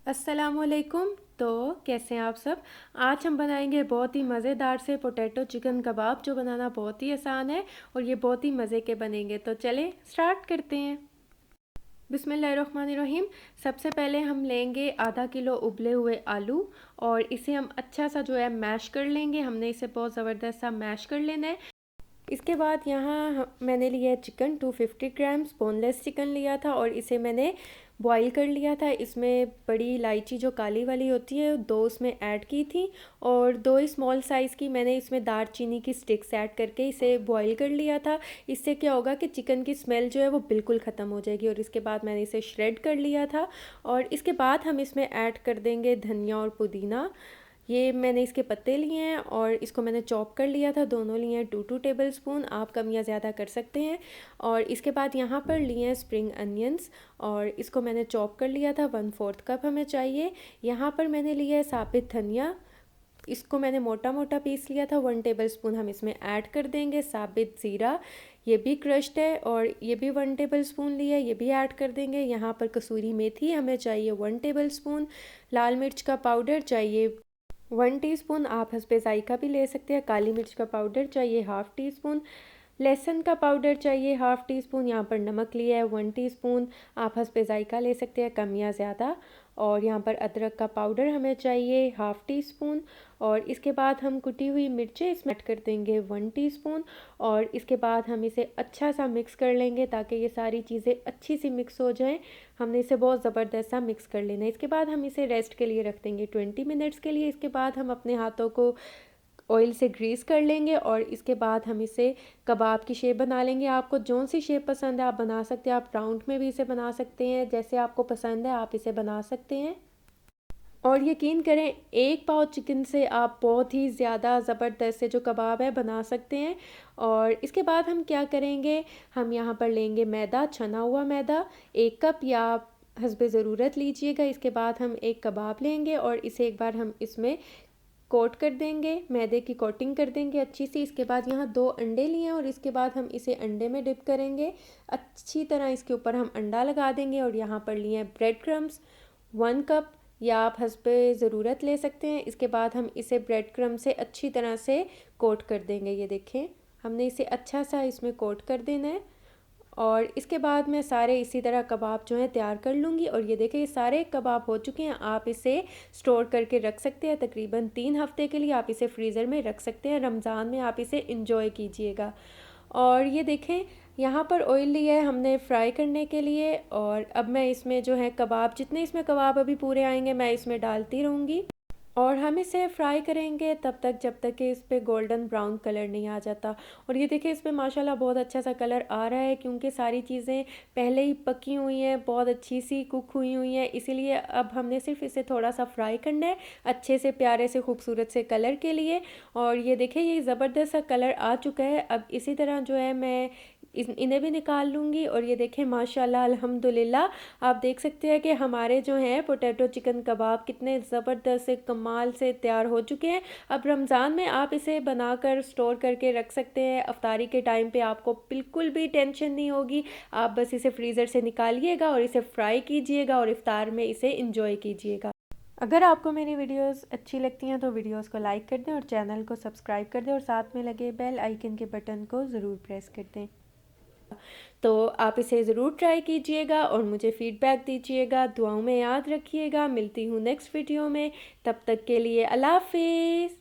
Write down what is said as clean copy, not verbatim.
अस्सलामुअलैकुम। तो कैसे हैं आप सब। आज हम बनाएंगे बहुत ही मज़ेदार से पोटैटो चिकन कबाब, जो बनाना बहुत ही आसान है और ये बहुत ही मज़े के बनेंगे। तो चलें स्टार्ट करते हैं। बिस्मिल्लाहिर्रहमानिर्रहीम। सबसे पहले हम लेंगे आधा किलो उबले हुए आलू और इसे हम अच्छा सा जो है मैश कर लेंगे। हमने इसे बहुत ज़बरदस्त सा मैश कर लेना है। इसके बाद यहाँ मैंने लिया है चिकन 250 ग्राम्स बोनलेस चिकन लिया था और इसे मैंने बॉईल कर लिया था। इसमें बड़ी इलायची जो काली वाली होती है 2 उसमें ऐड की थी और 2 स्मॉल साइज़ की मैंने इसमें दारचीनी की स्टिक्स ऐड करके इसे बॉईल कर लिया था। इससे क्या होगा कि चिकन की स्मेल जो है वो बिल्कुल ख़त्म हो जाएगी। और इसके बाद मैंने इसे श्रेड कर लिया था और इसके बाद हम इसमें ऐड कर देंगे धनिया और पुदीना। ये मैंने इसके पत्ते लिए हैं और इसको मैंने चॉप कर लिया था। दोनों लिए हैं 2 टेबल स्पून। आप कम या ज़्यादा कर सकते हैं। और इसके बाद यहाँ पर लिए हैं स्प्रिंग अनियंस और इसको मैंने चॉप कर लिया था। 1/4 कप हमें चाहिए। यहाँ पर मैंने लिया है साबित धनिया, इसको मैंने मोटा मोटा पीस लिया था। 1 टेबल स्पून हम इसमें ऐड कर देंगे। साबित ज़ीरा, ये भी क्रश्ड है और ये भी 1 टेबल स्पून लिया है, ये भी ऐड कर देंगे। यहाँ पर कसूरी मेथी हमें चाहिए 1 टेबल स्पून। लाल मिर्च का पाउडर चाहिए 1 टीस्पून। आप हस्बे ज़ायका भी ले सकते हैं। काली मिर्च का पाउडर चाहिए 1/2 टीस्पून। लहसुन का पाउडर चाहिए 1/2 टीस्पून। यहाँ पर नमक लिया है 1 टीस्पून। आप हस्बे ज़ायका ले सकते हैं, कम या ज़्यादा। और यहाँ पर अदरक का पाउडर हमें चाहिए 1/2 टीस्पून। और इसके बाद हम कुटी हुई मिर्चें इसमें ऐड कर देंगे 1 टीस्पून। और इसके बाद हम इसे अच्छा सा मिक्स कर लेंगे ताकि ये सारी चीज़ें अच्छी सी मिक्स हो जाएं। हमने इसे बहुत ज़बरदस्त सा मिक्स कर लेना है। इसके बाद हम इसे रेस्ट के लिए रख देंगे 20 मिनट्स के लिए। इसके बाद हम अपने हाथों को ऑयल से ग्रीस कर लेंगे और इसके बाद हम इसे कबाब की शेप बना लेंगे। आपको जौन सी शेप पसंद है आप बना सकते हैं। आप राउंड में भी इसे बना सकते हैं, जैसे आपको पसंद है आप इसे बना सकते हैं। और यकीन करें, एक पाव चिकन से आप बहुत ही ज़्यादा ज़बरदस्त से जो कबाब है बना सकते हैं। और इसके बाद हम क्या करेंगे, हम यहाँ पर लेंगे मैदा, छना हुआ मैदा 1 कप या हस्बे ज़रूरत लीजिएगा। इसके बाद हम एक कबाब लेंगे और इसे एक बार हम इसमें कोट कर देंगे, मैदे की कोटिंग कर देंगे अच्छी सी। इसके बाद यहाँ 2 अंडे लिए हैं और इसके बाद हम इसे अंडे में डिप करेंगे अच्छी तरह। इसके ऊपर हम अंडा लगा देंगे और यहाँ पर लिए हैं ब्रेड क्रम्स 1 कप या आप हस्बे ज़रूरत ले सकते हैं। इसके बाद हम इसे ब्रेड क्रम से अच्छी तरह से कोट कर देंगे। ये देखें, हमने इसे अच्छा सा इसमें कोट कर देना है। और इसके बाद मैं सारे इसी तरह कबाब जो हैं तैयार कर लूँगी। और ये देखें, ये सारे कबाब हो चुके हैं। आप इसे स्टोर करके रख सकते हैं तकरीबन 3 हफ़्ते के लिए। आप इसे फ्रीज़र में रख सकते हैं। रमज़ान में आप इसे इंजॉय कीजिएगा। और ये देखें, यहाँ पर ऑयल लिया है हमने फ्राई करने के लिए। और अब मैं इसमें जो है कबाब, जितने इसमें कबाब अभी पूरे आएंगे मैं इसमें डालती रहूँगी। और हम इसे फ्राई करेंगे तब तक जब तक कि इस पर गोल्डन ब्राउन कलर नहीं आ जाता। और ये देखिए, इस पर माशाल्लाह बहुत अच्छा सा कलर आ रहा है क्योंकि सारी चीज़ें पहले ही पकी हुई हैं, बहुत अच्छी सी कुक हुई हैं। इसीलिए अब हमने सिर्फ इसे थोड़ा सा फ्राई करना है अच्छे से, प्यारे से, खूबसूरत से कलर के लिए। और ये देखिए, ये ज़बरदस्त सा कलर आ चुका है। अब इसी तरह जो है मैं इन्हें भी निकाल लूँगी। और ये देखें, माशाल्लाह अल्हम्दुलिल्लाह आप देख सकते हैं कि हमारे जो हैं पोटैटो चिकन कबाब कितने ज़बरदस्त से कमाल से तैयार हो चुके हैं। अब रमज़ान में आप इसे बनाकर स्टोर करके रख सकते हैं। अफ्तारी के टाइम पे आपको बिल्कुल भी टेंशन नहीं होगी। आप बस इसे फ्रीज़र से निकालिएगा और इसे फ्राई कीजिएगा और इफ्तार में इसे इंजॉय कीजिएगा। अगर आपको मेरी वीडियोस अच्छी लगती हैं तो वीडियोस को लाइक कर दें और चैनल को सब्सक्राइब कर दें और साथ में लगे बेल आइकन के बटन को ज़रूर प्रेस कर दें। तो आप इसे ज़रूर ट्राई कीजिएगा और मुझे फ़ीडबैक दीजिएगा। दुआओं में याद रखिएगा। मिलती हूँ नेक्स्ट वीडियो में, तब तक के लिए अल्लाह हाफिज़।